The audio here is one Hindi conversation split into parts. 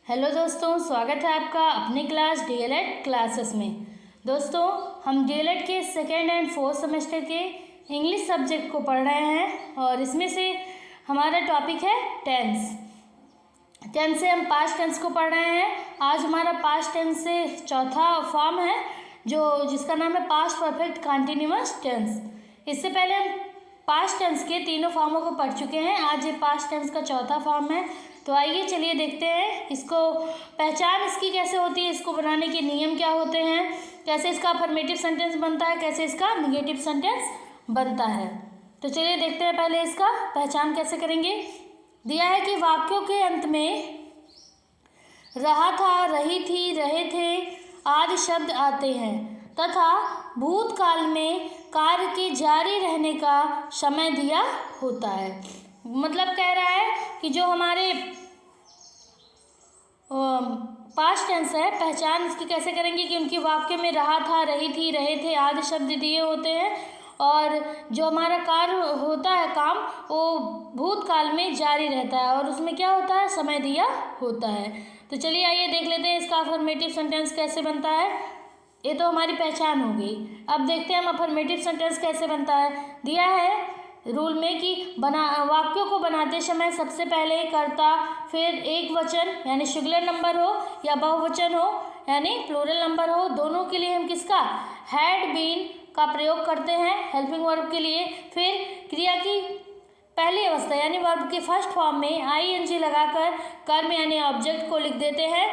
हेलो दोस्तों, स्वागत है आपका अपनी क्लास डीएलएड क्लासेस में। दोस्तों, हम डीएलएड के सेकेंड एंड फोर्थ सेमेस्टर के इंग्लिश सब्जेक्ट को पढ़ रहे हैं और इसमें से हमारा टॉपिक है टेंस। टेंस से हम पास्ट टेंस को पढ़ रहे हैं। आज हमारा पास्ट टेंस से चौथा फॉर्म है जिसका नाम है पास्ट परफेक्ट कंटिन्यूअस टेंस। इससे पहले हम पास्ट टेंस के तीनों फॉर्मों को पढ़ चुके हैं। आज ये पास्ट टेंस का चौथा फॉर्म है। तो आइए चलिए देखते हैं इसको, पहचान इसकी कैसे होती है, इसको बनाने के नियम क्या होते हैं, कैसे इसका अफर्मेटिव सेंटेंस बनता है, कैसे इसका निगेटिव सेंटेंस बनता है। तो चलिए देखते हैं पहले इसका पहचान कैसे करेंगे। दिया है कि वाक्यों के अंत में रहा था, रही थी, रहे थे आदि शब्द आते हैं तथा भूतकाल में कार्य के जारी रहने का समय दिया होता है। मतलब कह रहा है कि जो हमारे पास्ट टेंस है, पहचान इसकी कैसे करेंगे कि उनकी वाक्य में रहा था, रही थी, रहे थे आदि शब्द दिए होते हैं और जो हमारा कार्य होता है, काम, वो भूतकाल में जारी रहता है और उसमें क्या होता है, समय दिया होता है। तो चलिए आइए देख लेते हैं इसका अफर्मेटिव सेंटेंस कैसे बनता है। ये तो हमारी पहचान हो गई। अब देखते हैं हम अफर्मेटिव सेंटेंस कैसे बनता है। दिया है रूल में कि वाक्यों को बनाते समय सबसे पहले कर्ता, फिर एक वचन यानी सिंगुलर नंबर हो या बहुवचन हो यानी प्लूरल नंबर हो, दोनों के लिए हम किसका हैड बीन का प्रयोग करते हैं हेल्पिंग वर्ब के लिए। फिर क्रिया की पहली अवस्था यानी वर्ब के फर्स्ट फॉर्म में आईएनजी लगाकर कर्म यानी ऑब्जेक्ट को लिख देते हैं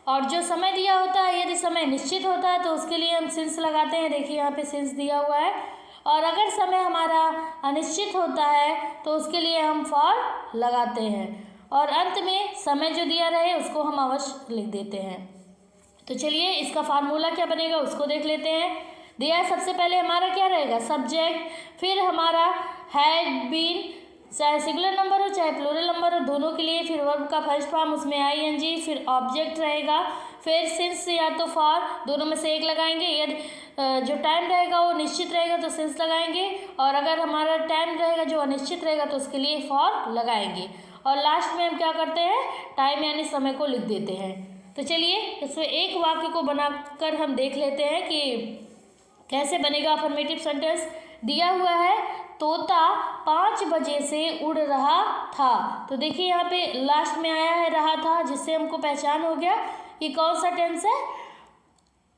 और जो समय दिया होता है, यदि समय निश्चित होता है तो उसके लिए हम सिंस लगाते हैं। देखिए यहाँ पे सिंस दिया हुआ है। और अगर समय हमारा अनिश्चित होता है तो उसके लिए हम फॉर लगाते हैं और अंत में समय जो दिया रहे उसको हम अवश्य लिख देते हैं। तो चलिए इसका फार्मूला क्या बनेगा उसको देख लेते हैं। दिया है सबसे पहले हमारा क्या रहेगा, सब्जेक्ट, फिर हमारा हैड बीन, चाहे सिंगुलर नंबर हो चाहे प्लूरल नंबर हो, दोनों के लिए, फिर वर्ब का फर्स्ट फॉर्म उसमें आईएनजी, फिर ऑब्जेक्ट रहेगा, फिर सिंस या तो फॉर, दोनों में से एक लगाएंगे। यदि जो टाइम रहेगा वो निश्चित रहेगा तो सिंस लगाएंगे और अगर हमारा टाइम रहेगा जो अनिश्चित रहेगा तो उसके लिए फॉर लगाएंगे और लास्ट में हम क्या करते हैं, टाइम यानी समय को लिख देते हैं। तो चलिए इसमें एक वाक्य को बनाकर हम देख लेते हैं कि कैसे बनेगा अफर्मेटिव सेंटेंस। दिया हुआ है तोता 5 बजे से उड़ रहा था। तो देखिए यहाँ पे लास्ट में आया है रहा था, जिससे हमको पहचान हो गया कि कौन सा टेंस है,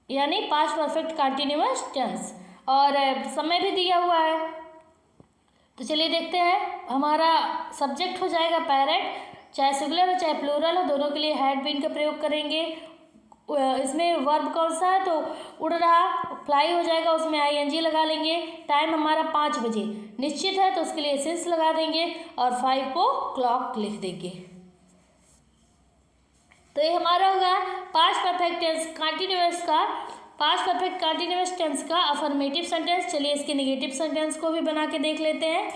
यानी पास्ट परफेक्ट कंटिन्यूअस टेंस और समय भी दिया हुआ है। तो चलिए देखते हैं, हमारा सब्जेक्ट हो जाएगा पैरेट, चाहे सिंगुलर हो चाहे प्लूरल हो, दोनों के लिए हैड बीन का प्रयोग करेंगे। इसमें वर्ब कौन सा है, तो उड़ रहा, फ्लाई हो जाएगा, उसमें आईएनजी लगा लेंगे। टाइम हमारा 5 बजे निश्चित है तो उसके लिए सिंस लगा देंगे और 5 को क्लॉक लिख देंगे। तो ये हमारा होगा पास्ट परफेक्ट टेंस कंटिन्यूअस का, पास्ट परफेक्ट कंटिन्यूअस टेंस का अफर्मेटिव सेंटेंस। चलिए इसके निगेटिव सेंटेंस को भी बना के देख लेते हैं।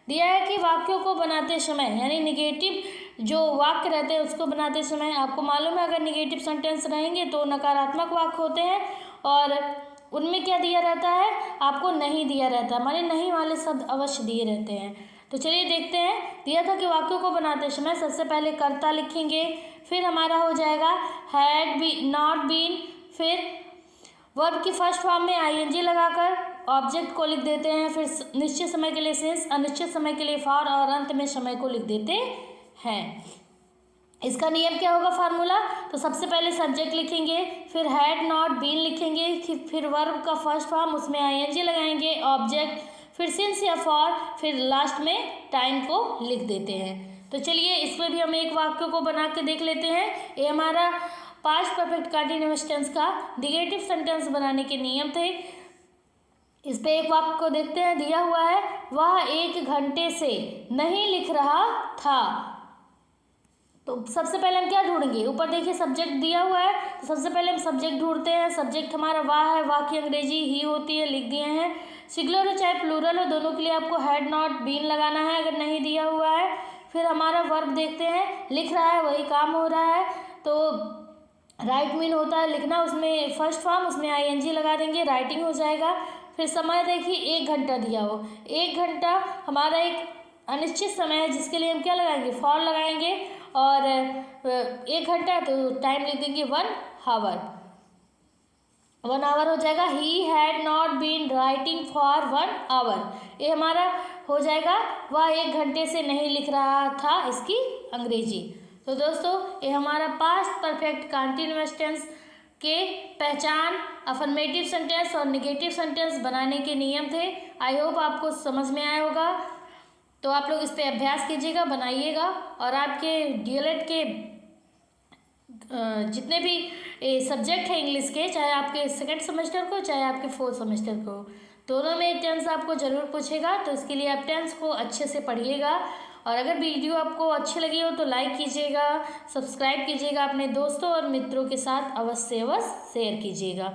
दिया है कि वाक्यों को बनाते समय यानी निगेटिव जो वाक्य रहते हैं उसको बनाते समय, आपको मालूम है अगर निगेटिव सेंटेंस रहेंगे तो नकारात्मक वाक्य होते हैं और उनमें क्या दिया रहता है, आपको नहीं दिया रहता है, माने नहीं वाले शब्द अवश्य दिए रहते हैं। तो चलिए देखते हैं। दिया था कि वाक्यों को बनाते समय सबसे पहले कर्ता लिखेंगे, फिर हमारा हो जाएगा हैड बी नॉट बीन, फिर वर्ब की फर्स्ट फॉर्म में आईएनजी लगाकर ऑब्जेक्ट को लिख देते हैं, फिर निश्चित समय के लिए सिंस, अनिश्चित समय के लिए फॉर और अंत में समय को लिख देते हैं। इसका नियम क्या होगा, फार्मूला, तो सबसे पहले सब्जेक्ट लिखेंगे, फिर हैड नॉट बीन लिखेंगे, फिर वर्ब का फर्स्ट फॉर्म उसमें आईएनजी लगाएंगे, ऑब्जेक्ट, फिर सिंस या फॉर, फिर लास्ट में टाइम को लिख देते हैं। तो चलिए इसमें भी हम एक वाक्य को बना के देख लेते हैं। ये हमारा पास्ट परफेक्ट कंटिन्यूअस टेंस का निगेटिव सेंटेंस बनाने के नियम थे। इस पे एक वाक्य को देखते हैं। दिया हुआ है वह 1 घंटे से नहीं लिख रहा था। तो सबसे पहले हम क्या ढूंढेंगे, ऊपर देखिए सब्जेक्ट दिया हुआ है तो सबसे पहले हम सब्जेक्ट ढूंढते हैं। सब्जेक्ट हमारा वाह है, वाह की अंग्रेजी ही होती है, लिख दिए हैं। सिंगुलर हो चाहे प्लूरल हो, दोनों के लिए आपको हैड नॉट बीन लगाना है अगर नहीं दिया हुआ है। फिर हमारा वर्ब देखते हैं, लिख रहा है, वही काम हो रहा है तो राइट मीन होता है लिखना, उसमें फर्स्ट फॉर्म उसमें आईएनजी लगा देंगे, राइटिंग हो जाएगा। फिर समय देखिए 1 घंटा दिया हो, 1 घंटा हमारा एक अनिश्चित समय है जिसके लिए हम क्या लगाएंगे, फॉर लगाएंगे। और 1 घंटा तो टाइम लिख देंगे 1 आवर। 1 आवर हो जाएगा। He had not been writing for 1 hour. ये हमारा हो जाएगा वह 1 घंटे से नहीं लिख रहा था, इसकी अंग्रेजी। तो दोस्तों ये हमारा पास्ट परफेक्ट कंटीन्यूअस टेंस के पहचान, अफर्मेटिव सेंटेंस और नेगेटिव सेंटेंस बनाने के नियम थे। आई होप आपको समझ में आया होगा। तो आप लोग इस पर अभ्यास कीजिएगा, बनाइएगा, और आपके डीएलएड के जितने भी सब्जेक्ट हैं इंग्लिश के, चाहे आपके 2nd सेमेस्टर को चाहे आपके 4th सेमेस्टर को, दोनों में टेंस आपको ज़रूर पूछेगा। तो इसके लिए आप टेंस को अच्छे से पढ़िएगा। और अगर वीडियो आपको अच्छी लगी हो तो लाइक कीजिएगा, सब्सक्राइब कीजिएगा, अपने दोस्तों और मित्रों के साथ अवश्य शेयर कीजिएगा।